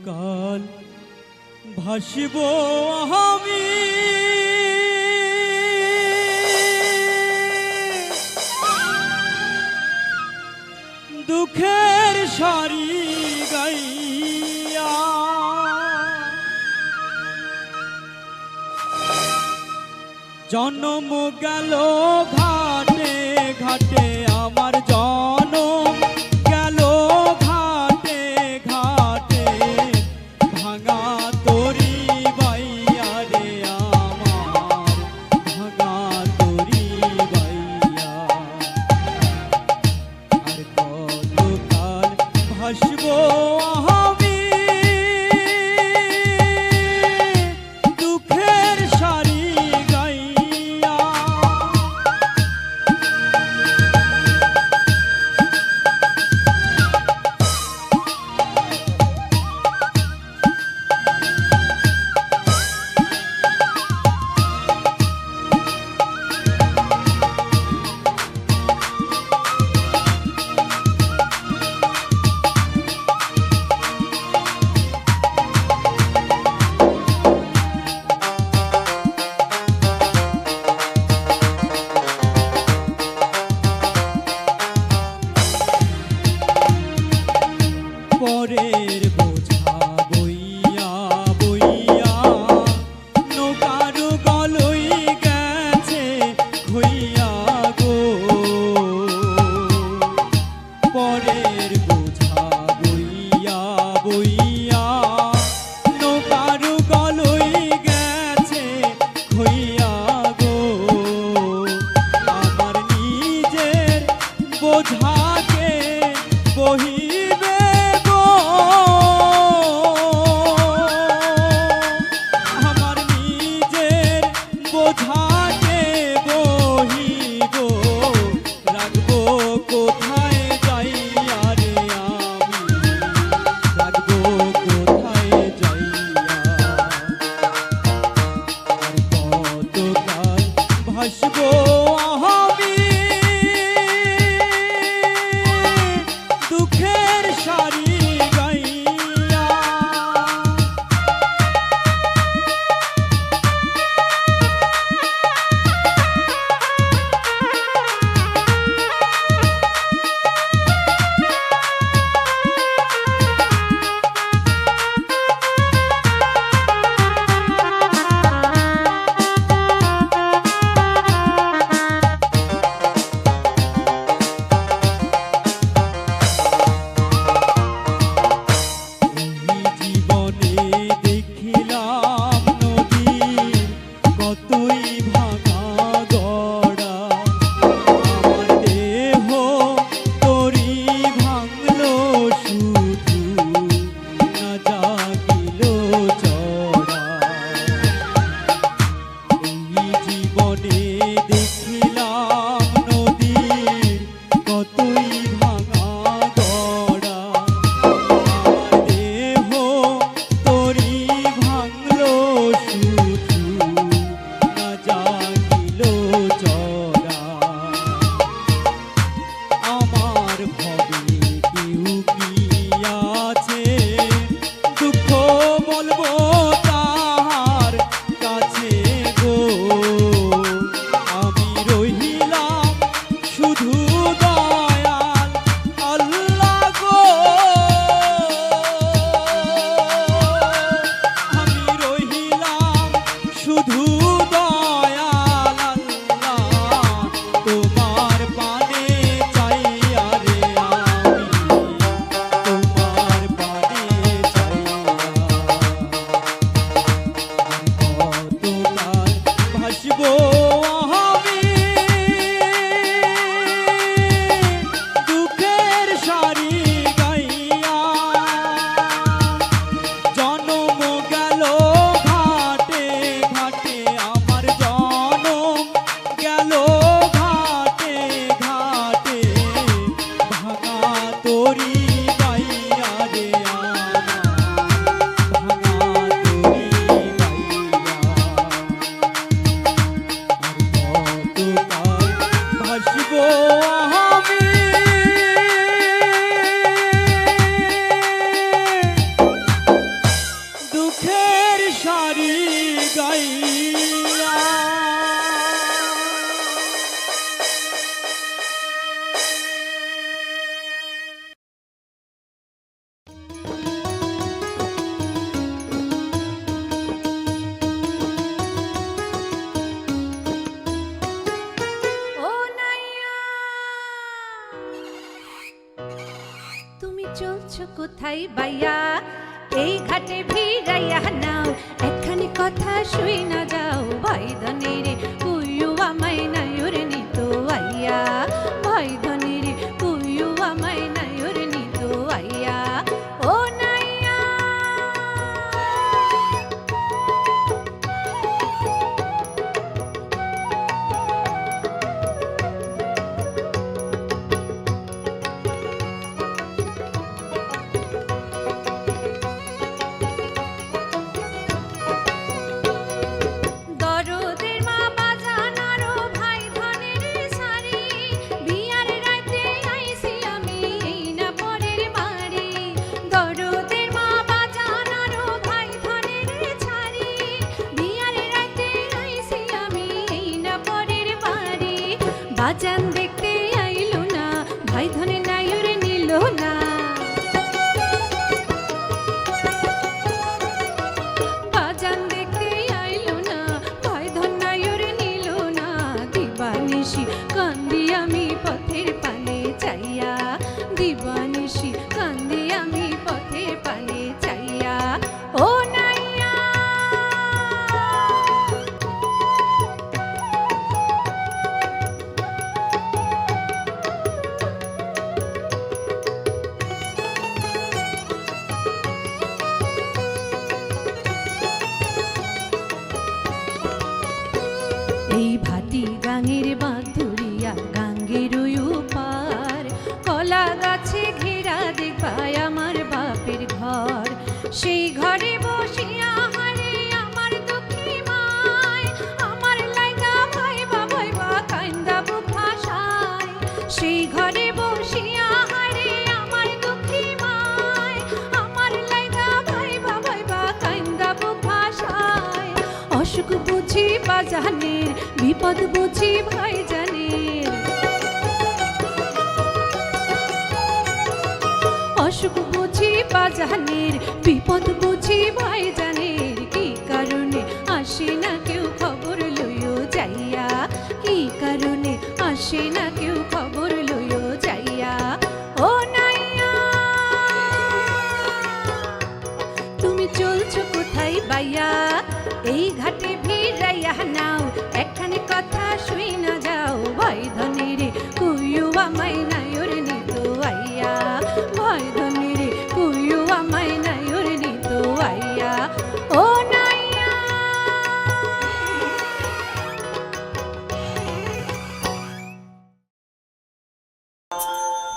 কতকাল ভাসিব আমি দুঃখের সারি গাইয়া জন্ম গেল ঘাটে ঘাটে আমার জনম গেল ঘাটে ঘাটে ভাঙা তরি বাইয়া রে আমার ভাঙা তরি বাইয়া আর কতকাল ভাসব আমি দুঃখের সারি গাইয়া কোথায় বাইয়া এই ঘাটে ভিড়াইয়া নাও একখানি কথা শুই না যাও ভাই ধনের কুইউ আমায় নায়ুর নিত আইয়া ভাই ধনের কুইউ আমায় নায়ুর নিত আইয়া ও নাইয়া দরদের মা বাজান আরো ভাই ধনের সারি বিয়ার রাতে আইছি আমি এই না পরের বাড়ি দরদের মা বাজান আরো ভাই ধনের ছাড়ি বিয়ার রাতে আইছি আমি এই না পরের বাড়ি বাজান দেখতে আইলো না ভাই ধনের নায়ুর নিল না বাজান দেখতে আইলো না ভাই ধন্যায়ুর নিল না দিবানিশি কান্দি আমি পথের পানে চাইয়া দিবানিশি কান্দি আমি পথের পানে চাইয়া ও নাইয়া এই ভাটি গাঙের বাঁধুরিয়া গাঙ্গের ওই পার কলা গাছে ঘেরা দেখবাই আমার বাপের ঘর সেই ঘরে বসিয়া হারে আমার দুঃখী মায় আমার লাইগা ভাইবা ভাইবা কান্দা বুক ভাসায় সেই ঘরে বসিয়া হারে আমার দুঃখী মায় আমার লাইগা ভাইবা ভাইবা কান্দা বুক ভাসায় অসুখ বুঝি বাজানের বিপদ বুঝি ভাই জানের অসুখ বুঝি বাজানের বিপদ বুঝি ভাই জানের কি কারণে আসে না কেউ খবর লইও যাইয়া কি কারণে আসে না কেউ খবর লইও যাইয়া ও নাইয়া তুমি চলছো কোথায় বাইয়া এই ঘাটে ভিড়াইয়া নাও একখানি কথা শুই না যাও ভাই ধনের কুইউ আমায় নায়ুর নিত আইয়া ভাই ধনের কুইউ আমায় নায়ুর নিত আইয়া ও নাইয়া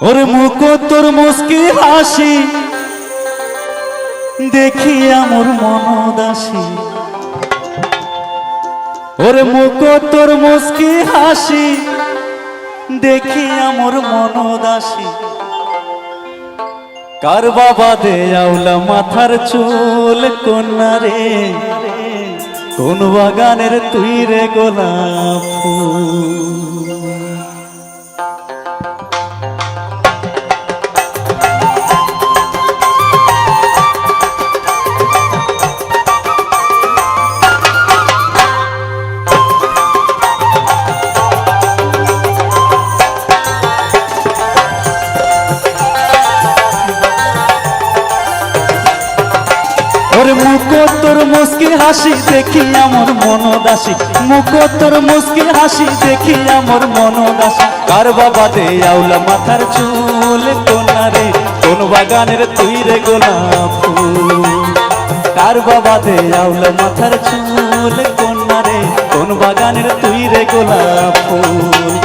ওরে মুখ তোর মুস্কি হাসি দেখি আমার মন দাসী ওরে মুখ তোর মুস্কি হাসি দেখি আমার মন দাসী কার বাবা দে আউলা মাথার চুল কন্যা রে কোন বাগানের তুই রে গোলাপ ফুল ওরে মুখ তোর মুস্কি হাসি দেখি আমার মন দাসী মুখ তোর মুস্কি হাসি দেখি আমার মন দাসী কার বাবা দে আউলা মাথার চুল কোনা রে কোন বাগানের তুই রে গোলাপ ফুল কার বাবা দে আউলা মাথার চুল কোনা রে কোন বাগানের তুই রে গোলাপ ফুল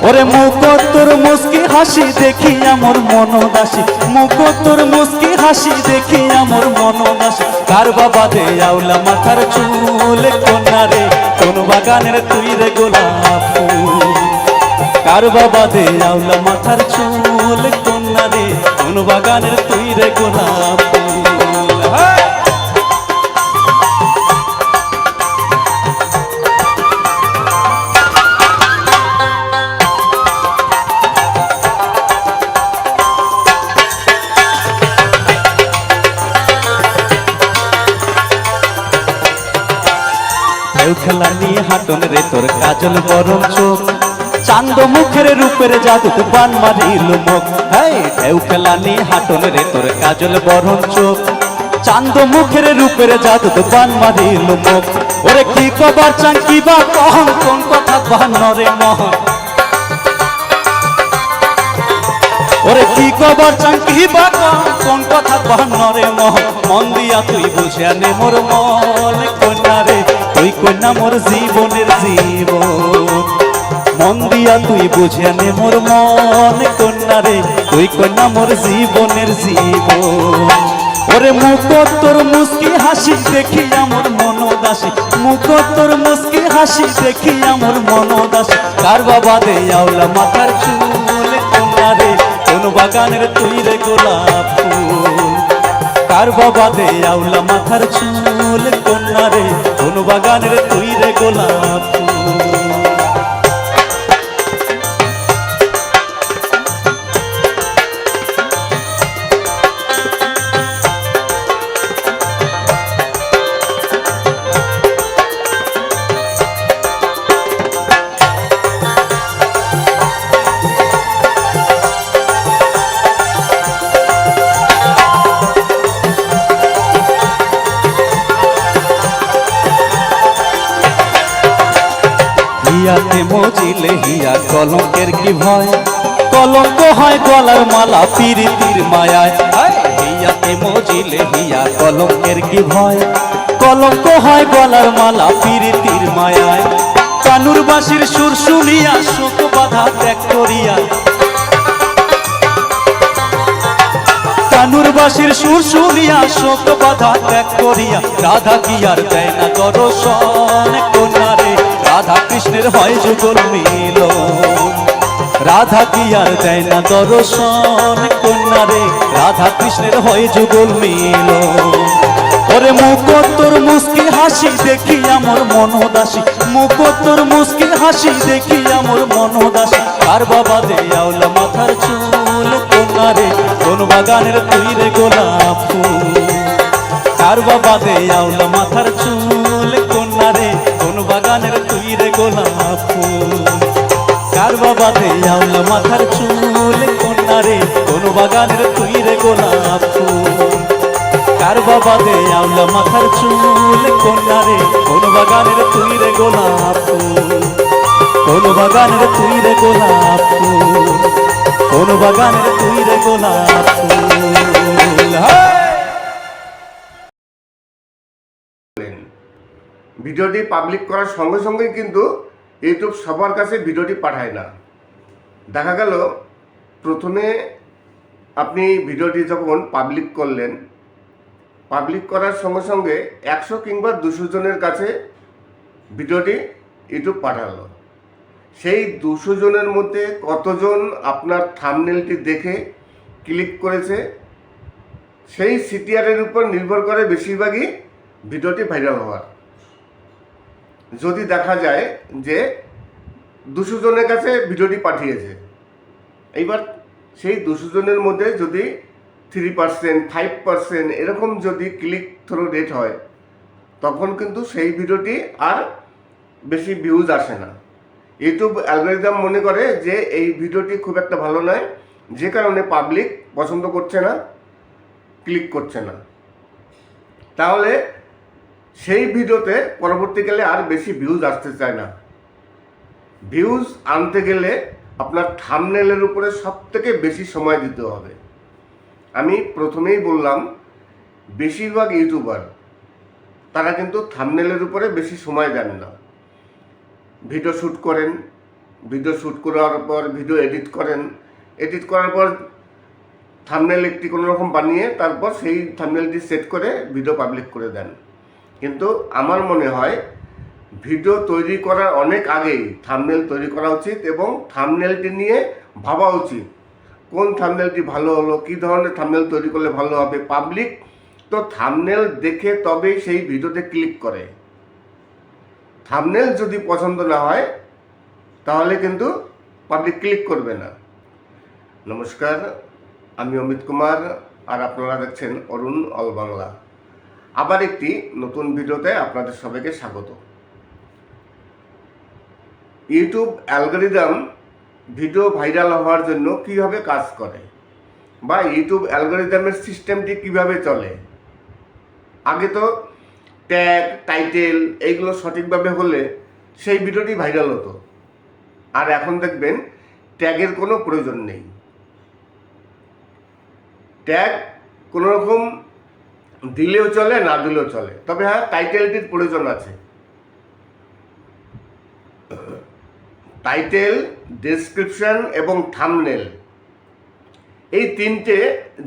ওরে মুখ তোর মুস্কি হাসি দেখি আমার মন দাসী মুখ তোর মুস্কি হাসি দেখি আমার মন দাসী কার বাবা দে আউলা মাথার চুল কোনা রে কোন বাগানের তুই রে গোলাপ ফুল কার বাবা দে আউলা মাথার চুল কোনা রে কোন বাগানের তুই রে গোলাপ ফুল খেলা নিয়ে হাটন রে তোর কাজল বরণ চোখ চান্দ মুখের রূপের জাদু বান মারিল মুখ, হ্যাঁ ঢেউ খেলানি হাটন রে তোর কাজল বরণ চোখ। চান্দ মুখের রূপের জাদু বান মারিল মুখ, ওরে কি কবার চান কি বা কহন, কোন কথা বানরে মহন। ওরে কি কবার চান কি বা কহন, কোন কথা বানরে মহন। মন দিয়া তুই বুঝে নে মোর মন কন্যা রে, তুই কন্যা মোর জীবনের জীবন। মন দিয়া তুই বুঝে নে মোর মন কন্যা রে, তুই কন্যা মোর জীবনের জীবন। ওরে মুখ তোর মুস্কি হাসি দেখি আমার মন দাসী, মুখ তোর মুস্কি হাসি দেখি আমার মন দাসী। কার বাবা দে আওলা মাথার চুল কন্যা রে, কোন বাগানের তুই রে গোলাপ ফুল। কার বাবা দে আওলা মাথার চুল কন্যা রে, কোন বাগানের তুই রে গোলাপ ফুল। হিয়াতে মজিলে হিয়া কলঙ্কের কি ভয়, কলঙ্ক হয় গলার মালা পিরিতির মায়ায়। হিয়াতে মজিলে হিয়া কলঙ্কের কি ভয়, কলঙ্ক হয় গলার মালা পিরিতির মায়ায়। কানুর বাঁশির সুর শুনিয়া শোক বাধা ত্যাগ করিয়া, কানুর বাঁশির সুর শুনিয়া শোক বাধা ত্যাগ করিয়া। রাধা কি আর দেয় না দর্শন কন্যা রে, রাধা কৃষ্ণের হয় যুগল মিলন। রাধা কি আর দেয় না দর্শন কন্যা রে, রাধা কৃষ্ণের হয় যুগল মিলন। ওরে মুখ তোর মুস্কি হাসি দেখি আমার মন দাসী, মুখ তোর মুস্কি হাসি দেখি আমার মন দাসী। কার বাবা দে আওলা মাথার চুল কন্যা রে, কোন বাগানের তুই রে গোলাপ ফুল। কার বাবা দে আওলা মাথার চুল কন্যা রে, কোন বাগানের তুই রে গোলাপ ফুল। কার বাবা দে আওলা মাথার চুল কন্যা রে, কোন বাগানের তুই রে গোলাপ ফুল। কার বাবা দে আওলা মাথার চুল কন্যা রে, কোন বাগানের তুই রে গোলাপ ফুল। কোন বাগানের তুই রে গোলাপ ফুল, কোন বাগানের তুই রে গোলাপ ফুল। ভিডিওটি পাবলিক করার সঙ্গে সঙ্গে কিন্তু ইউটিউব সবার কাছে ভিডিওটি পাঠায় না। দেখা গেল প্রথমে আপনি ভিডিওটি যখন পাবলিক করলেন, পাবলিক করার সঙ্গে সঙ্গে 100 কিংবা 200 জনের কাছে ভিডিওটি ইউটিউব পাঠালো। সেই 200 জনের মধ্যে কতজন আপনার থাম্বনেলটি দেখে ক্লিক করেছে, সেই সিটিআরের উপর নির্ভর করে বেশিরভাগই ভিডিওটি ভাইরাল হওয়ার। যদি দেখা যায় যে 200 জনের কাছে ভিডিওটি পাঠিয়েছে, এইবার সেই 200 জনের মধ্যে যদি 3%, 5% এরকম যদি ক্লিক থ্রু রেট হয়, তখন কিন্তু সেই ভিডিওটি আর বেশি ভিউজ আসে না। ইউটিউব অ্যালগরিদম মনে করে যে এই ভিডিওটি খুব একটা ভালো নয়, যে কারণে পাবলিক পছন্দ করছে না, ক্লিক করছে না। তাহলে সেই ভিডিওতে পরবর্তীকালে আর বেশি ভিউজ আসতে চায় না। ভিউজ আনতে গেলে আপনার থাম্বনেলের উপরে সবথেকে বেশি সময় দিতে হবে। আমি প্রথমেই বললাম, বেশিরভাগ ইউটিউবার তারা কিন্তু থাম্বনেলের উপরে বেশি সময় দেন না। ভিডিও শ্যুট করেন, ভিডিও শ্যুট করার পর ভিডিও এডিট করেন, এডিট করার পর থাম্বনেল একটি কোনো রকম বানিয়ে তারপর সেই থাম্বনেলটি সেট করে ভিডিও পাবলিক করে দেন। কিন্তু আমার মনে হয় ভিডিও তৈরি করার অনেক আগেই থাম্বনেল তৈরি করা উচিত এবং থাম্বনেলটি নিয়ে ভাবা উচিত কোন থাম্বনেলটি ভালো হলো, কী ধরনের থাম্বনেল তৈরি করলে ভালো হবে। পাবলিক তো থাম্বনেল দেখে তবেই সেই ভিডিওতে ক্লিক করে। থাম্বনেল যদি পছন্দ না হয় তাহলে কিন্তু পাবলিক ক্লিক করবে না। নমস্কার, আমি অমিত কুমার, আর আপনারা দেখছেন অরুণ অল বাংলা। আবার একটি নতুন ভিডিওতে আপনাদের সবাইকে স্বাগত। ইউটিউব অ্যালগরিদম ভিডিও ভাইরাল হওয়ার জন্য কীভাবে কাজ করে বা ইউটিউব অ্যালগরিদমের সিস্টেমটি কিভাবে চলে। আগে তো ট্যাগ, টাইটেল এইগুলো সঠিকভাবে হলে সেই ভিডিওটি ভাইরাল হতো, আর এখন দেখবেন ট্যাগের কোনো প্রয়োজন নেই। ট্যাগ কোনো রকম দিলেও চলে, না দিলেও চলে, তবে হ্যাঁ টাইটেলটির প্রয়োজন আছে। টাইটেল, ডেসক্রিপশন এবং থাম্বনেল এই তিনটে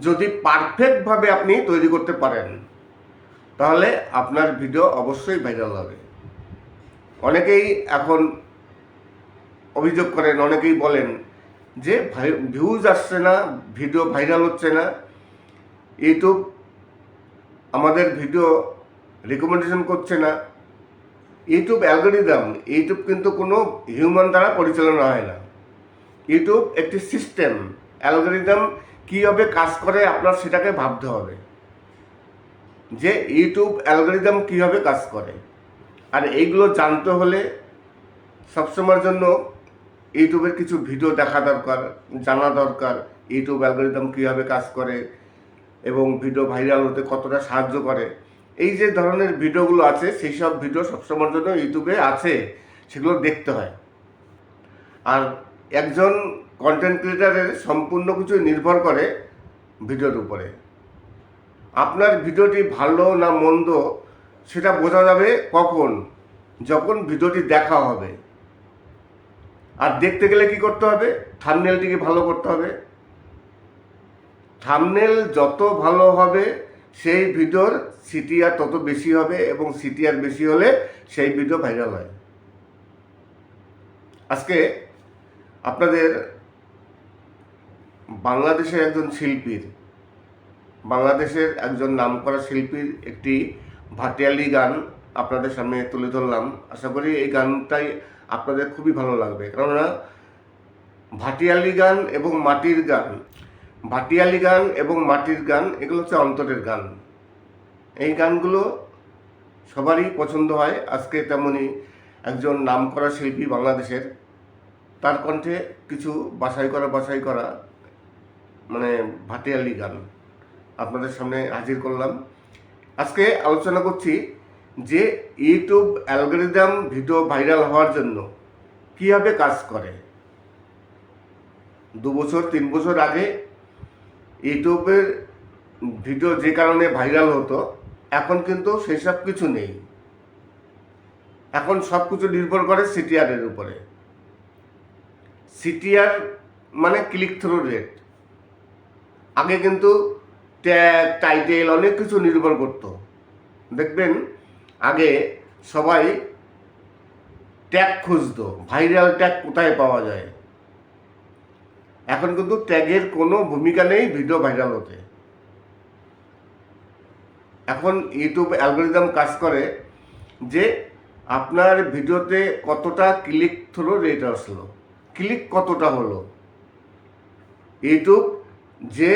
যদি পারফেক্টভাবে আপনি তৈরি করতে পারেন তাহলে আপনার ভিডিও অবশ্যই ভাইরাল হবে। অনেকেই এখন অভিযোগ করেন, অনেকেই বলেন যে ভিউজ আসছে না, ভিডিও ভাইরাল হচ্ছে না, ইউটিউব আমাদের ভিডিও রেকমেন্ডেশন করছে না। ইউটিউব অ্যালগরিদম, ইউটিউব কিন্তু কোনো হিউম্যান দ্বারা পরিচালনা হয় না। ইউটিউব একটি সিস্টেম, অ্যালগরিদম কীভাবে কাজ করে আপনার সেটাকে ভাবতে হবে যে ইউটিউব অ্যালগরিদম কীভাবে কাজ করে। আর এইগুলো জানতে হলে সবসময়ের জন্য ইউটিউবের কিছু ভিডিও দেখা দরকার, জানা দরকার ইউটিউব অ্যালগরিদম কীভাবে কাজ করে এবং ভিডিও ভাইরাল হতে কতটা সাহায্য করে। এই যে ধরনের ভিডিওগুলো আছে সেই সব ভিডিও সবসময়ের জন্য ইউটিউবে আছে, সেগুলো দেখতে হয়। আর একজন কন্টেন্ট ক্রিয়েটারের সম্পূর্ণ কিছু নির্ভর করে ভিডিওর উপরে। আপনার ভিডিওটি ভালো না মন্দ সেটা বোঝা যাবে কখন, যখন ভিডিওটি দেখা হবে। আর দেখতে গেলে কি করতে হবে? থাম্বনেলটিকে ভালো করতে হবে। থাম্বনেল যত ভালো হবে সেই ভিডিওর সিটিআর তত বেশি হবে, এবং সিটিআর বেশি হলে সেই ভিডিও ভাইরাল হয়। আজকে আপনাদের বাংলাদেশের একজন শিল্পীর, বাংলাদেশের একজন নামকরা শিল্পীর একটি ভাটিয়ালি গান আপনাদের সামনে তুলে ধরলাম। আশা করি এই গানটাই আপনাদের খুবই ভালো লাগবে, কেননা ভাটিয়ালি গান এবং মাটির গান, ভাটিয়ালি গান এবং মাটির গান এগুলো হচ্ছে অন্তরের গান। এই গানগুলো সবারই পছন্দ হয়। আজকে তেমনই একজন নামকরা শিল্পী বাংলাদেশের, তার কণ্ঠে কিছু বাছাই করা মানে ভাটিয়ালি গান আপনাদের সামনে হাজির করলাম। আজকে আলোচনা করছি যে ইউটিউব অ্যালগরিদম ভিডিও ভাইরাল হওয়ার জন্য কীভাবে কাজ করে। 2 বছর 3 বছর আগে ইউটিউবের ভিডিও যে কারণে ভাইরাল হতো, এখন কিন্তু সেই সব কিছু নেই। এখন সব কিছু নির্ভর করে সিটিআরের উপরে। সিটিআর মানে ক্লিক থ্রু রেট। আগে কিন্তু ট্যাগ, টাইটেল অনেক কিছু নির্ভর করতো। দেখবেন আগে সবাই ট্যাগ খুঁজতো, ভাইরাল ট্যাগ কোথায় পাওয়া যায়। এখন কিন্তু ট্যাগের কোনো ভূমিকা নেই ভিডিও ভাইরাল হতে। এখন ইউটিউব অ্যালগরিদম কাজ করে যে আপনার ভিডিওতে কতটা ক্লিক থ্রু রেট আসলো, ক্লিক কতটা হলো। ইউটিউব যে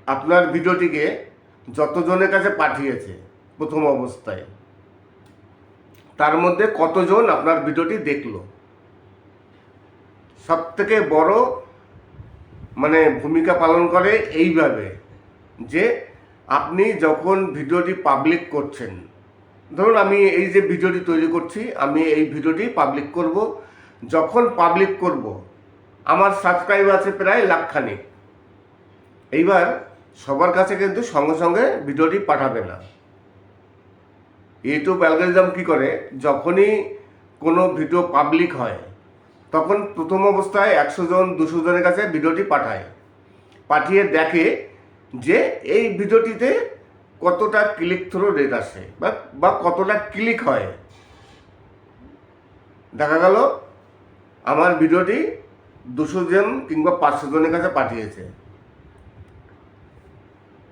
আপনার ভিডিওটিকে যতজনের কাছে পাঠিয়েছে প্রথম অবস্থায়, তার মধ্যে কতজন আপনার ভিডিওটি দেখলো। সব থেকে বড় মানে ভূমিকা পালন করে এইভাবে যে আপনি যখন ভিডিওটি পাবলিক করছেন, ধরুন আমি এই যে ভিডিওটি তৈরি করছি, আমি এই ভিডিওটি পাবলিক করব। যখন পাবলিক করব, আমার সাবস্ক্রাইবার আছে প্রায় 1 লাখ খানেক। এইবার সবার কাছে কিন্তু সঙ্গে সঙ্গে ভিডিওটি পাঠাবে না। ইউটিউব অ্যালগরিদম কী করে, যখনই কোনো ভিডিও পাবলিক হয় তখন প্রথম অবস্থায় 100 জন 200 জনের কাছে ভিডিওটি পাঠায়, পাঠিয়ে দেখে যে এই ভিডিওটিতে কতটা ক্লিক থ্রু রেট আসে বা কতটা ক্লিক হয়। দেখা গেল আমার ভিডিওটি 200 জন কিংবা 500 জনের কাছে পাঠিয়েছে,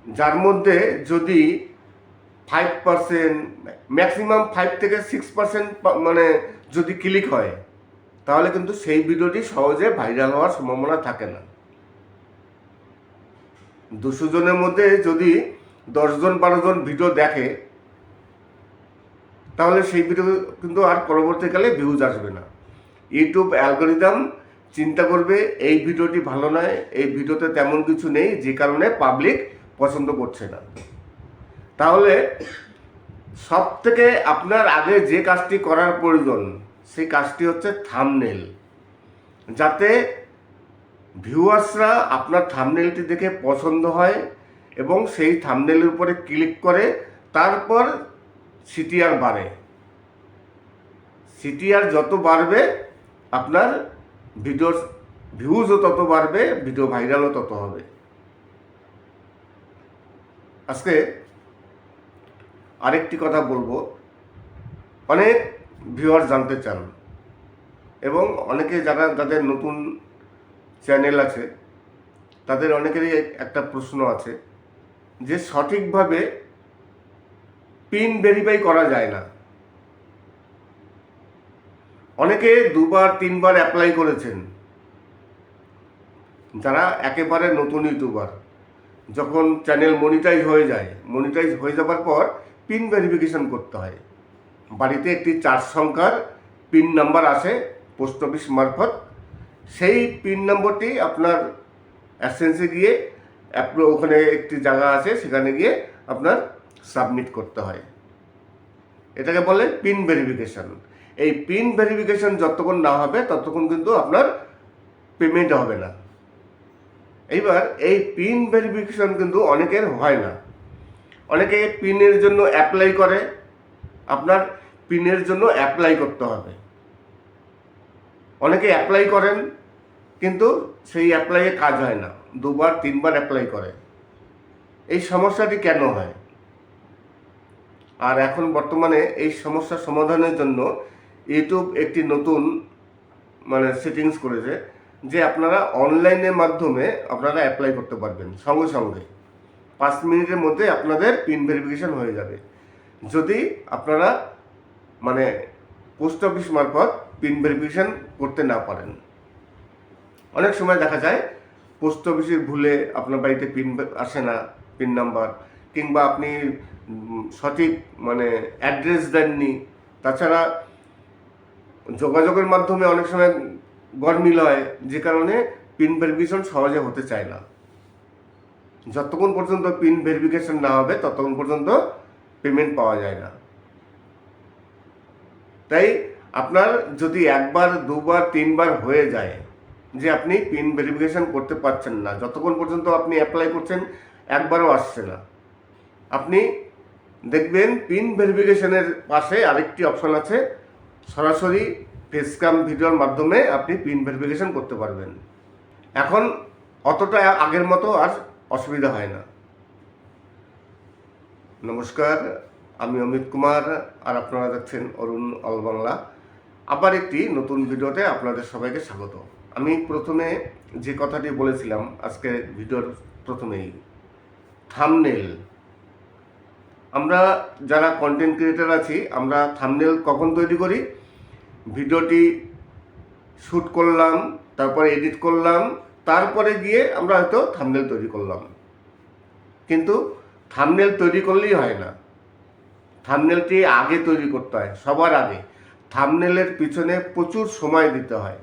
যার মধ্যে যদি 5%, ম্যাক্সিমাম 5 থেকে 6% মানে যদি ক্লিক হয়, তাহলে কিন্তু সেই ভিডিওটি সহজে ভাইরাল হওয়ার সম্ভাবনা থাকে না। 200 জনের মধ্যে যদি 10 জন 12 জন ভিডিও দেখে, তাহলে সেই ভিডিও কিন্তু আর পরবর্তীকালে ভিউজ আসবে না। ইউটিউব অ্যালগরিদম চিন্তা করবে এই ভিডিওটি ভালো নয়, এই ভিডিওতে তেমন কিছু নেই যে কারণে পাবলিক পছন্দ করছে না। তাহলে সব থেকে আপনার আগে যে কাজটি করার প্রয়োজন সেই কাজটি হচ্ছে থাম্বনেল, যাতে ভিউয়ার্সরা আপনার থাম্বনেলটি দেখে পছন্দ হয় এবং সেই থাম্বনেলের উপরে ক্লিক করে তারপর সিটিআর বাড়ে। সিটিআর যত বাড়বে আপনার ভিডিওর ভিউজও তত বাড়বে, ভিডিও ভাইরালও তত হবে। আজকে আরেকটি কথা বলবো, অনেক ভিউয়ার জানতে চান এবং অনেকে যাদের নতুন চ্যানেল আছে তাদের অনেকেরই একটা প্রশ্ন আছে যে সঠিকভাবে পিন ভেরিফাই করা যায় না। অনেকে 2বার 3বার অ্যাপ্লাই করেছেন, যারা একেবারে নতুন ইউটিউবার, যখন চ্যানেল মনিটাইজ হয়ে যাবার পর পিন ভেরিফিকেশন করতে হয়। বাড়িতে একটি 4 সংখ্যার পিন নাম্বার আসে পোস্ট অফিস মারফত, সেই পিন নম্বরটি আপনার অ্যাসেন্সে গিয়ে ওখানে একটি জায়গা আছে, সেখানে গিয়ে আপনার সাবমিট করতে হয়। এটাকে বলে পিন ভেরিফিকেশন। এই পিন ভেরিফিকেশন যতক্ষণ না হবে ততক্ষণ কিন্তু আপনার পেমেন্ট হবে না। এইবার এই পিন ভেরিফিকেশন কিন্তু অনেকের হয় না। অনেকে পিনের জন্য অ্যাপ্লাই করে, আপনার পিনের জন্য অ্যাপ্লাই করতে হবে। অনেকে অ্যাপ্লাই করেন কিন্তু সেই অ্যাপ্লাইয়ে কাজ হয় না, 2বার 3বার অ্যাপ্লাই করে। এই সমস্যাটি কেন হয়? আর এখন বর্তমানে এই সমস্যা সমাধানের জন্য ইউটিউব একটি নতুন সেটিংস করেছে যে আপনারা অনলাইনের মাধ্যমে আপনারা অ্যাপ্লাই করতে পারবেন, সঙ্গে সঙ্গে 5 মিনিটের মধ্যে আপনাদের পিন ভেরিফিকেশন হয়ে যাবে, যদি আপনারা পোস্ট অফিস মারফত পিন ভেরিফিকেশন করতে না পারেন। অনেক সময় দেখা যায় পোস্ট অফিসের ভুলে আপনার বাড়িতে পিন আসে না, পিন নাম্বার, কিংবা আপনি সঠিক অ্যাড্রেস দেননি। তাছাড়া যোগাযোগের মাধ্যমে অনেক সময় গরমিল হয়, যে কারণে পিন ভেরিফিকেশন সহজে হতে চায় না। যতক্ষণ পর্যন্ত পিন ভেরিফিকেশন না হবে ততক্ষণ পর্যন্ত পেমেন্ট পাওয়া যায় না। তাই আপনার যদি 1বার 2বার 3বার হয়ে যায় যে আপনি পিন ভেরিফিকেশন করতে পারছেন না, যতক্ষণ পর্যন্ত আপনি অ্যাপ্লাই করছেন একবারও আসছে না, আপনি দেখবেন পিন ভেরিফিকেশনের পাশে আরেকটি অপশন আছে, সরাসরি ফেসক্যাম ভিডিওর মাধ্যমে আপনি পিন ভেরিফিকেশন করতে পারবেন। এখন অতটা আগের মতো আর অসুবিধা হয় না। নমস্কার, আমি অমিত কুমার, আর আপনারা দেখছেন অরুণ অল বাংলা। আবার একটি নতুন ভিডিওতে আপনাদের সবাইকে স্বাগত। আমি প্রথমে যে কথাটি বলেছিলাম আজকে ভিডিওর প্রথমেই, থাম্বনেল। আমরা যারা কন্টেন্ট ক্রিয়েটর আছি, আমরা থাম্বনেল কখন তৈরি করি? ভিডিওটি শ্যুট করলাম, তারপরে এডিট করলাম, তারপরে গিয়ে আমরা হয়তো থাম্বনেল তৈরি করলাম। কিন্তু থাম্বনেল তৈরি করলেই হয় না, থাম্বনেলটি আগে তৈরি করতে হয়, সবার আগে। থাম্বনেলের পিছনে প্রচুর সময় দিতে হয়।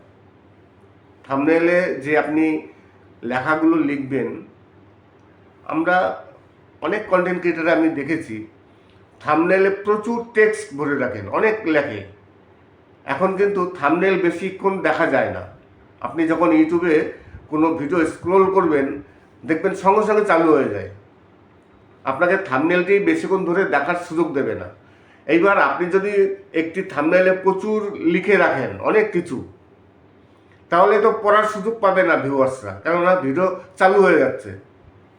থাম্বনেলে যে আপনি লেখাগুলো লিখবেন, আমরা অনেক কন্টেন্ট ক্রিয়েটার আমি দেখেছি থাম্বনেলে প্রচুর টেক্সট ভরে রাখেন, অনেক লেখে। এখন কিন্তু থাম্বনেল বেশিক্ষণ দেখা যায় না। আপনি যখন ইউটিউবে কোনো ভিডিও স্ক্রোল করবেন, দেখবেন সঙ্গে সঙ্গে চালু হয়ে যায়, আপনাকে থাম্বনেলটি বেশিক্ষণ ধরে দেখার সুযোগ দেবে না। এইবার আপনি যদি একটি থাম্বনেলে প্রচুর লিখে রাখেন অনেক কিছু, তাহলে তো পড়ার সুযোগ পাবে না ভিউয়ার্সরা, কেননা ভিডিও চালু হয়ে যাচ্ছে।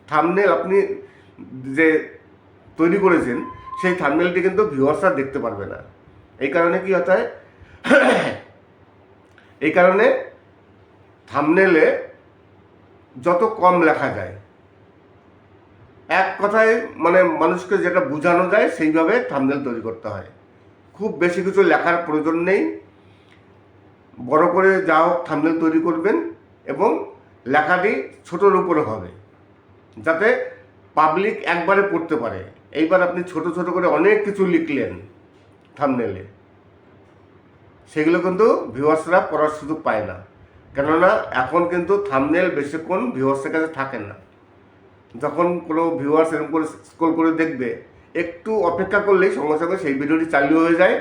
থাম্বনেল আপনি যে তৈরি করেছেন সেই থাম্বনেলটি কিন্তু ভিউয়ার্সরা দেখতে পারবে না। এই কারণে কি হতে হয়? এই কারণে থাম্বনেলে যত কম লেখা যায়, এক কথায় মানুষকে যেটা বোঝানো যায় সেইভাবে থাম্বনেল তৈরি করতে হয়। খুব বেশি কিছু লেখার প্রয়োজন নেই, বড় করে যা হোক থাম্বনেল তৈরি করবেন এবং লেখাটি ছোটোর উপরে হবে, যাতে পাবলিক একবারে পড়তে পারে। এইবার আপনি ছোট ছোট করে অনেক কিছু লিখলেন থাম্বনেলে, সেগুলো কিন্তু ভিউয়ার্সরা পড়ার সুযোগ পায় না। কেননা এখন কিন্তু থাম্বনেল বেশিক্ষণ ভিউয়ার্সের কাছে থাকে না। যখন কোনো ভিউয়ার্স এরকম করে স্ক্রল করে দেখবে, একটু অপেক্ষা করলেই সঙ্গে সঙ্গে সেই ভিডিওটি চালু হয়ে যায়,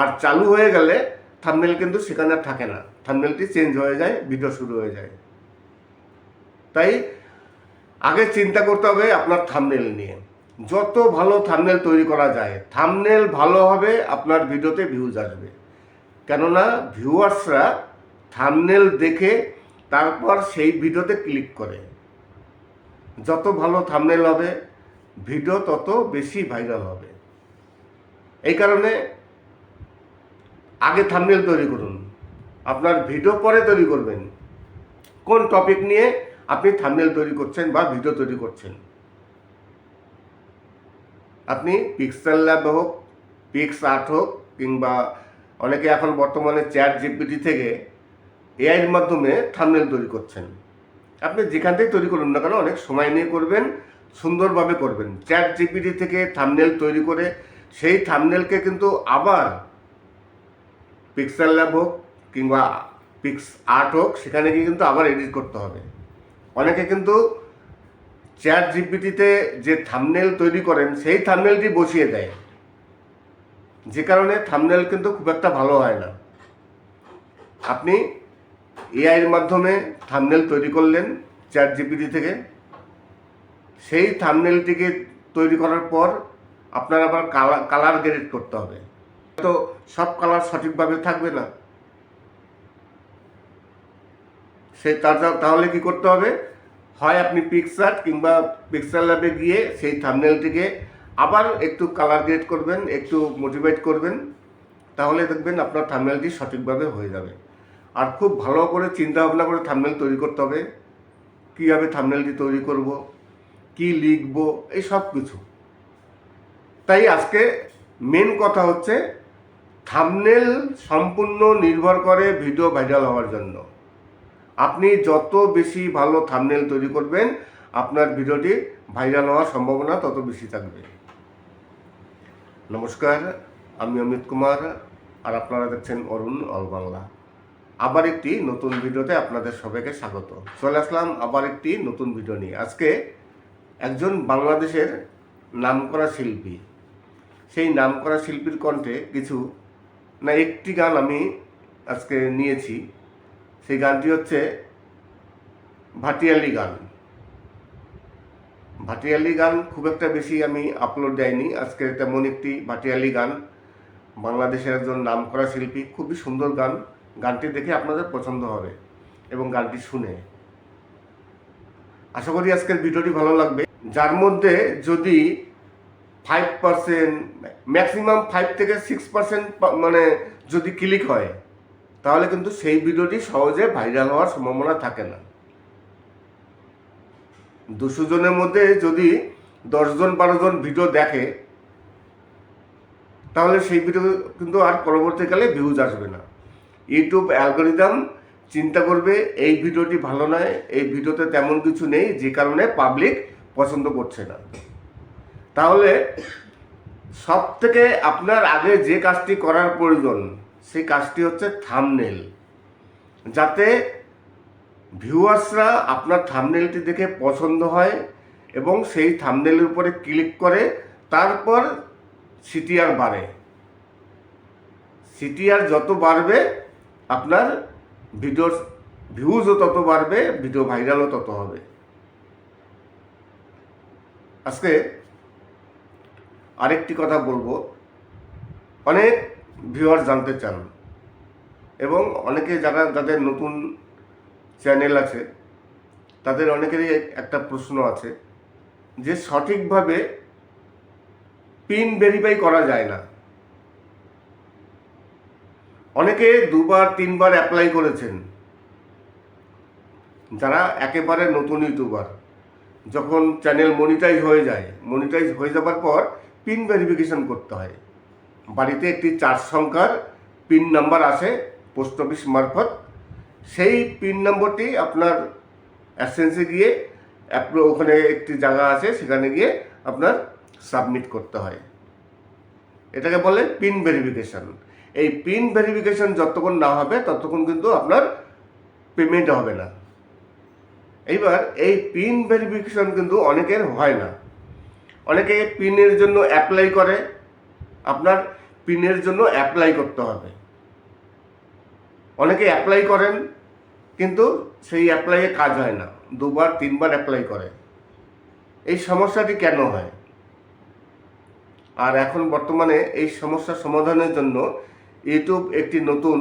আর চালু হয়ে গেলে থাম্বনেল কিন্তু সেখানে আর থাকে না, থাম্বনেলটি চেঞ্জ হয়ে যায়, ভিডিও শুরু হয়ে যায়। তাই আগে চিন্তা করতে হবে আপনার থাম্বনেল নিয়ে। যত ভালো থাম্বনেল তৈরি করা যায়, থাম্বনেল ভালো হবে, আপনার ভিডিওতে ভিউজ আসবে। কেননা ভিউয়ার্সরা থাম্বনেল দেখে তারপর সেই ভিডিওতে ক্লিক করে। যত ভালো থাম্বনেল হবে, ভিডিও তত বেশি ভাইরাল হবে। এই কারণে আগে থাম্বনেল তৈরি করুন, আপনার ভিডিও পরে তৈরি করবেন। কোন টপিক নিয়ে আপনি থাম্বনেল তৈরি করছেন বা ভিডিও তৈরি করছেন, আপনি পিক্সেল ল্যাব হোক, পিক্স আর্ট হোক, কিংবা অনেকে এখন বর্তমানে চ্যাট জিপিটি থেকে এআইয়ের মাধ্যমে থাম্বনেল তৈরি করছেন। আপনি যেখান থেকে তৈরি করুন না কেন, অনেক সময় নিয়ে করবেন, সুন্দরভাবে করবেন। চ্যাট জিপিটি থেকে থাম্বনেল তৈরি করে সেই থাম্বনেলকে কিন্তু আবার পিক্সেল ল্যাব হোক কিংবা পিক্স আর্ট হোক, সেখানে গিয়ে কিন্তু আবার এডিট করতে হবে। অনেকে কিন্তু চ্যাট জিপিটিতে যে থাম্বনেল তৈরি করেন সেই থাম্বনেলটি বসিয়ে দেয়, যে কারণে থাম্বনেল কিন্তু খুব একটা ভালো হয় না। আপনি এআইয়ের মাধ্যমে থাম্বনেল তৈরি করলেন চ্যাট জিপিটি থেকে, সেই থাম্বনেলটিকে তৈরি করার পর আপনার আবার কালার গ্রেড করতে হবে। তো সব কালার সঠিকভাবে থাকবে না, তাহলে কি করতে হবে, হয় আপনি পিক্সআর্ট কিংবা পিক্সেল ল্যাবে গিয়ে সেই থাম্বনেলটিকে আবার একটু কালার গ্রেড করবেন, একটু মোটিভেট করবেন, তাহলে দেখবেন আপনার থাম্বনেলটি সঠিকভাবে হয়ে যাবে। আর খুব ভালো করে চিন্তা ভাবনা করে থাম্বনেল তৈরি করতে হবে, কীভাবে থাম্বনেলটি তৈরি করব, কি লিখব, এই সব কিছু। তাই আজকে মেন কথা হচ্ছে, থাম্বনেল সম্পূর্ণ নির্ভর করে ভিডিও ভাইরাল হওয়ার জন্য। আপনি যত বেশি ভালো থাম্বনেল তৈরি করবেন, আপনার ভিডিওটি ভাইরাল হওয়ার সম্ভাবনা তত বেশি থাকবে। নমস্কার, আমি অমিত কুমার, আর আপনারা দেখছেন অরুণ অল বাংলা। আবার একটি নতুন ভিডিওতে আপনাদের সবাইকে স্বাগত। চলে আসলাম আবার একটি নতুন ভিডিও নিয়ে। আজকে একজন বাংলাদেশের নামকরা শিল্পী, সেই নামকরা শিল্পীর কণ্ঠে একটি গান আমি আজকে নিয়েছি। সেই গানটি হচ্ছে ভাটিয়ালি গান। ভাটিয়ালি গান খুব একটা বেশি আমি আপলোড দেয়নি। আজকে তেমন একটি ভাটিয়ালি গান, বাংলাদেশের একজন নামকরা শিল্পী, খুবই সুন্দর গান। গানটি দেখে আপনাদের পছন্দ হবে এবং গানটি শুনে আশা করি আজকের ভিডিওটি ভালো লাগবে। যার মধ্যে যদি 5%, ম্যাক্সিমাম 5 থেকে 6% মানে যদি ক্লিক হয়, তাহলে কিন্তু সেই ভিডিওটি সহজে ভাইরাল হওয়ার সম্ভাবনা থাকে না। 200 জনের মধ্যে যদি 10 জন 12 জন ভিডিও দেখে, তাহলে সেই ভিডিও কিন্তু আর পরবর্তীকালে ভিউজ আসবে না। ইউটিউব অ্যালগরিদম চিন্তা করবে এই ভিডিওটি ভালো নয়, এই ভিডিওতে তেমন কিছু নেই, যে কারণে পাবলিক পছন্দ করছে না। তাহলে সব থেকে আপনার আগে যে কাজটি করার প্রয়োজন, সেই কাজটি হচ্ছে থাম্বনেল। যাতে ভিউয়ার্সরা আপনার থাম্বনেলটি দেখে পছন্দ হয় এবং সেই থাম্বনেলের উপরে ক্লিক করে, তারপর সিটিআর বাড়ে। সিটিআর যত বাড়বে, আপনার ভিডিওর ভিউজও তত বাড়বে, ভিডিও ভাইরালও তত হবে। আজকে আরেকটি কথা বলবো, অনেক ভিউয়ার জানতে চান এবং অনেকে যাদের নতুন চ্যানেল আছে, তাদের অনেকেরই একটা প্রশ্ন আছে যে সঠিকভাবে পিন ভেরিফাই করা যায় না। অনেকে 2বার 3বার অ্যাপ্লাই করেছেন। যারা একেবারে নতুন ইউটিউবার, যখন চ্যানেল মনিটাইজ হয়ে যাবার পর পিন ভেরিফিকেশন করতে হয়। বাড়িতে একটি 4 সংখ্যার পিন নাম্বার আসে পোস্ট অফিস মারফত। সেই পিন নম্বরটি আপনার অ্যাডসেন্সে গিয়ে ওখানে একটি জায়গা আছে, সেখানে গিয়ে আপনার সাবমিট করতে হয়। এটাকে বলে পিন ভেরিফিকেশন। এই পিন ভেরিফিকেশন যতক্ষণ না হবে, ততক্ষণ কিন্তু আপনার পেমেন্ট হবে না। এইবার এই পিন ভেরিফিকেশন কিন্তু অনেকের হয় না। অনেকে পিনের জন্য অ্যাপ্লাই করে, আপনার পিনের জন্য অ্যাপ্লাই করতে হবে। অনেকে অ্যাপ্লাই করেন কিন্তু সেই অ্যাপ্লাইয়ে কাজ হয় না, 2বার 3বার অ্যাপ্লাই করে। এই সমস্যাটি কেন হয়? আর এখন বর্তমানে এই সমস্যা সমাধানের জন্য ইউটিউব একটি নতুন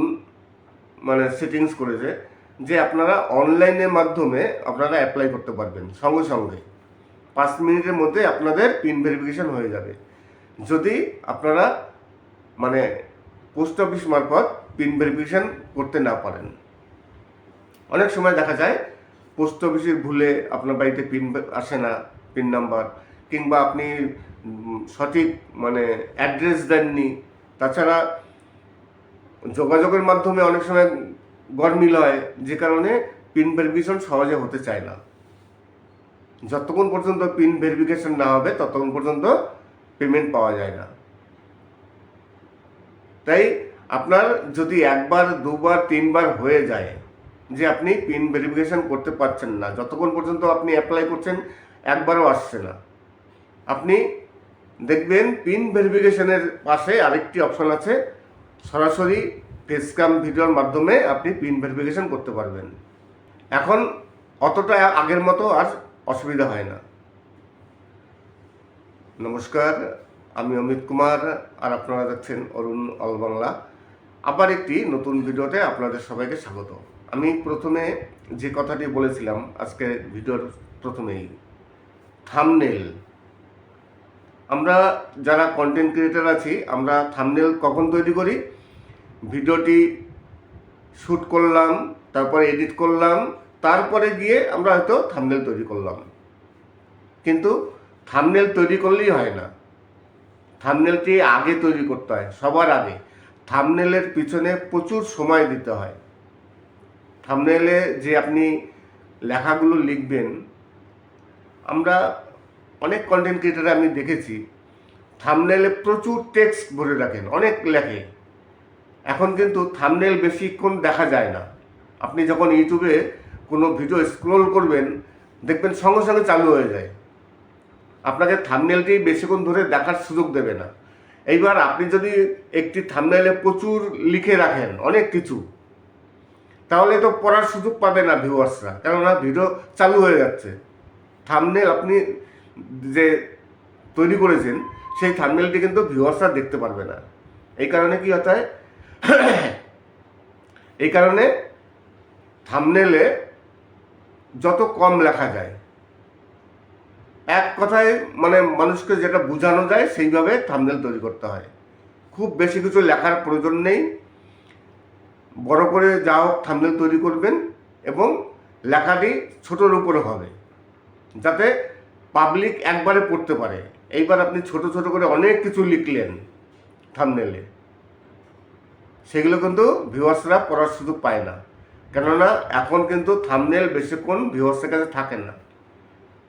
সেটিংস করেছে যে আপনারা অনলাইনের মাধ্যমে আপনারা অ্যাপ্লাই করতে পারবেন সঙ্গে সঙ্গে 5 মিনিটের মধ্যে আপনাদের পিন ভেরিফিকেশন হয়ে যাবে। যদি আপনারা পোস্ট অফিস মারফত পিন ভেরিফিকেশন করতে না পারেন। অনেক সময় দেখা যায় পোস্ট অফিসের ভুলে আপনার বাড়িতে পিন আসে না, পিন নাম্বার, কিংবা আপনি সঠিক অ্যাড্রেস দেননি। তাছাড়া যোগাযোগের মাধ্যমে অনেক সময় গরমিল হয়, যে কারণে পিন ভেরিফিকেশন সহজে হতে চায় না। যতক্ষণ পর্যন্ত পিন ভেরিফিকেশন না হবে ততক্ষণ পর্যন্ত পেমেন্ট পাওয়া যায় না। তাই আপনার যদি 1বার 2বার 3বার হয়ে যায় যে আপনি পিন ভেরিফিকেশন করতে পারছেন না, যতক্ষণ পর্যন্ত আপনি অ্যাপ্লাই করছেন 1বারও আসছে না, আপনি দেখবেন পিন ভেরিফিকেশনের পাশে আরেকটি অপশন আছে, সরাসরি ফেস ক্যাম ভিডিওর মাধ্যমে আপনি পিন ভেরিফিকেশন করতে পারবেন। এখন অতটা আগের মতো আর অসুবিধা হয় না। নমস্কার, আমি অমিত কুমার, আর আপনারা দেখছেন অরুণ অল বাংলা। আবার একটি নতুন ভিডিওতে আপনাদের সবাইকে স্বাগত। আমি প্রথমে যে কথাটি বলেছিলাম আজকে ভিডিওর প্রথমেই, থাম্বনেল। আমরা যারা কন্টেন্ট ক্রিয়েটর আছি, আমরা থাম্বনেল কখন তৈরি করি? ভিডিওটি শ্যুট করলাম, তারপরে এডিট করলাম, তারপরে গিয়ে আমরা হয়তো থাম্বনেল তৈরি করলাম। কিন্তু থাম্বনেল তৈরি করলেই হয় না, থাম্বনেলটি আগে তৈরি করতে হয়, সবার আগে। থাম্বনেলের পিছনে প্রচুর সময় দিতে হয়। থাম্বনেলে যে আপনি লেখাগুলো লিখবেন, আমরা অনেক কন্টেন্ট ক্রিয়েটার আমি দেখেছি থাম্বনেলে প্রচুর টেক্সট ভরে রাখেন, অনেক লেখে। এখন কিন্তু থাম্বনেল বেশিক্ষণ দেখা যায় না। আপনি যখন ইউটিউবে কোনো ভিডিও স্ক্রোল করবেন, দেখবেন সঙ্গে সঙ্গে চালু হয়ে যায়। আপনাকে থাম্বনেলটি বেশিক্ষণ ধরে দেখার সুযোগ দেবে না। এইবার আপনি যদি একটি থাম্বনেলে প্রচুর লিখে রাখেন অনেক কিছু, তাহলে তো পড়ার সুযোগ পাবে না ভিউয়ার্সরা, কেননা ভিডিও চালু হয়ে যাচ্ছে। থাম্বনেল আপনি যে তৈরি করেছেন সেই থাম্বনেলটি কিন্তু ভিউয়ার্সরা দেখতে পারবে না। এই কারণে কি হতে হয়? এই কারণে থাম্বনেলে যত কম লেখা যায়, এক কথায় মানুষকে যেটা বোঝানো যায় সেইভাবে থাম্বনেল তৈরি করতে হয়। খুব বেশি কিছু লেখার প্রয়োজন নেই, বড় করে যা হোক থাম্বনেল তৈরি করবেন এবং লেখাটি ছোটোর উপরে হবে, যাতে পাবলিক একবারে পড়তে পারে। এইবার আপনি ছোট ছোট করে অনেক কিছু লিখলেন থাম্বনেলে, সেগুলো কিন্তু ভিউয়ার্সরা পড়ার সুযোগ পায় না, কেননা এখন কিন্তু থাম্বনেল বেশিক্ষণ ভিউয়ার্সের কাছে থাকে না।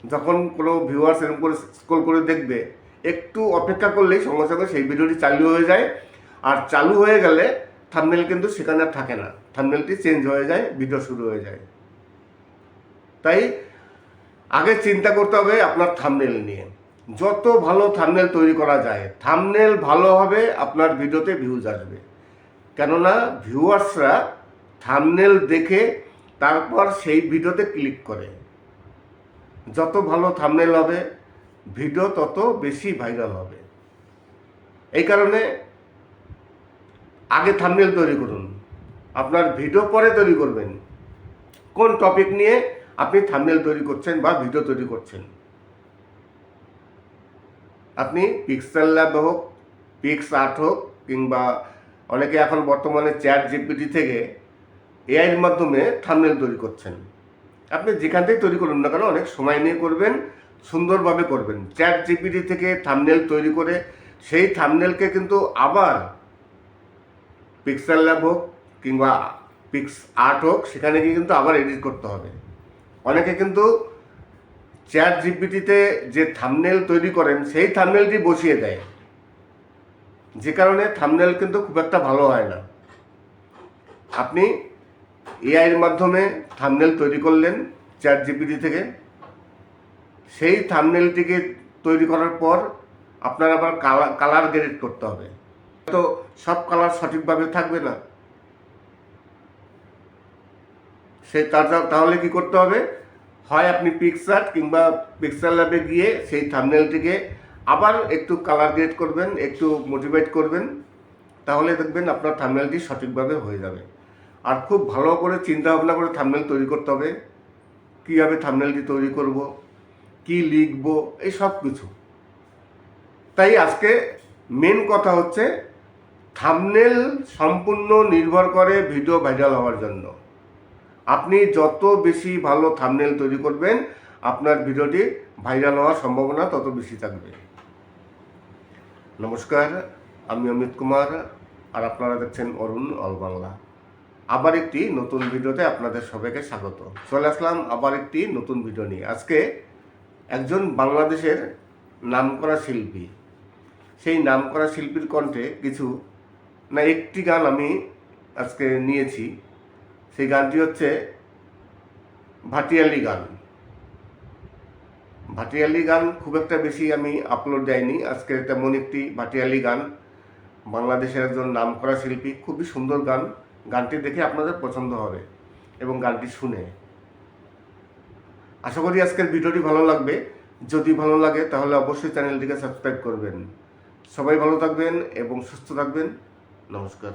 যখন কোনো ভিউয়ার্স এরকম করে স্ক্রল করে দেখবে, একটু অপেক্ষা করলেই সঙ্গে সঙ্গে সেই ভিডিওটি চালু হয়ে যায়। আর চালু হয়ে গেলে থাম্বনেল কিন্তু সেখানে আর থাকে না, থাম্বনেলটি চেঞ্জ হয়ে যায়, ভিডিও শুরু হয়ে যায়। তাই আগে চিন্তা করতে হবে আপনার থাম্বনেল নিয়ে। যত ভালো থাম্বনেল তৈরি করা যায়, থাম্বনেল ভালো হবে, আপনার ভিডিওতে ভিউজ আসবে। কেননা ভিউয়ার্সরা থাম্বনেল দেখে তারপর সেই ভিডিওতে ক্লিক করে। যত ভালো থাম্বনেল হবে, ভিডিও তত বেশি ভাইরাল হবে। এই কারণে আগে থাম্বনেল তৈরি করুন, আপনার ভিডিও পরে তৈরি করবেন। কোন টপিক নিয়ে আপনি থাম্বনেল তৈরি করছেন বা ভিডিও তৈরি করছেন, আপনি পিক্সেল ল্যাব হোক, পিক্স আর্ট হোক, কিংবা অনেকে এখন বর্তমানে চ্যাট জিপিটি থেকে এআইয়ের মাধ্যমে থাম্বনেল তৈরি করছেন। আপনি যেখান থেকে তৈরি করুন না কেন, অনেক সময় নিয়ে করবেন, সুন্দরভাবে করবেন। চ্যাট জিপিটি থেকে থাম্বনেল তৈরি করে সেই থাম্বনেলকে কিন্তু আবার পিক্সেল ল্যাব হোক কিংবা পিক্স আর্ট হোক, সেখানে গিয়ে কিন্তু আবার এডিট করতে হবে। অনেকে কিন্তু চ্যাট জিপিটিতে যে থাম্বনেল তৈরি করেন সেই থাম্বনেলটি বসিয়ে দেয়, যে কারণে থাম্বনেল কিন্তু খুব একটা ভালো হয় না। আপনি এআইয়ের মাধ্যমে থাম্বনেল তৈরি করলেন চ্যাট জিপিটি থেকে। সেই থাম্বনেলটিকে তৈরি করার পর আপনার আবার কালার গ্রেড করতে হবে। তো সব কালার সঠিকভাবে থাকবে না, তাহলে কি করতে হবে, হয় আপনি পিক্সআর্ট কিংবা পিক্সেল ল্যাবে গিয়ে সেই থাম্বনেলটিকে আবার একটু কালার গ্রেড করবেন, একটু মোটিভেট করবেন, তাহলে দেখবেন আপনার থাম্বনেলটি সঠিকভাবে হয়ে যাবে। আর খুব ভালো করে চিন্তা ভাবনা করে থাম্বনেল তৈরি করতে হবে, কীভাবে থাম্বনেলটি তৈরি করব, কি লিখব, এই সব কিছু। তাই আজকে মেন কথা হচ্ছে থাম্বনেল সম্পূর্ণ নির্ভর করে ভিডিও ভাইরাল হওয়ার জন্য। আপনি যত বেশি ভালো থাম্বনেল তৈরি করবেন আপনার ভিডিওটি ভাইরাল হওয়ার সম্ভাবনা তত বেশি থাকবে। নমস্কার, আমি অমিত কুমার, আর আপনারা দেখছেন অরুণ অল বাংলা। আবার একটি নতুন ভিডিওতে আপনাদের সবাইকে স্বাগত। চলে আসলাম আবার একটি নতুন ভিডিও নিয়ে। আজকে একজন বাংলাদেশের নামকরা শিল্পী, সেই নামকরা শিল্পীর কণ্ঠে একটি গান আমি আজকে নিয়েছি। সেই গানটি হচ্ছে ভাটিয়ালি গান। ভাটিয়ালি গান খুব একটা বেশি আমি আপলোড দেয়নি। আজকে তেমন একটি ভাটিয়ালি গান, বাংলাদেশের একজন নামকরা শিল্পী, খুবই সুন্দর গান। গানটি দেখে আপনাদের পছন্দ হবে এবং গানটি শুনে আশা করি আজকের ভিডিওটি ভালো লাগবে। যদি ভালো লাগে তাহলে অবশ্যই চ্যানেলটিকে সাবস্ক্রাইব করবেন। সবাই ভালো থাকবেন এবং সুস্থ থাকবেন। নমস্কার।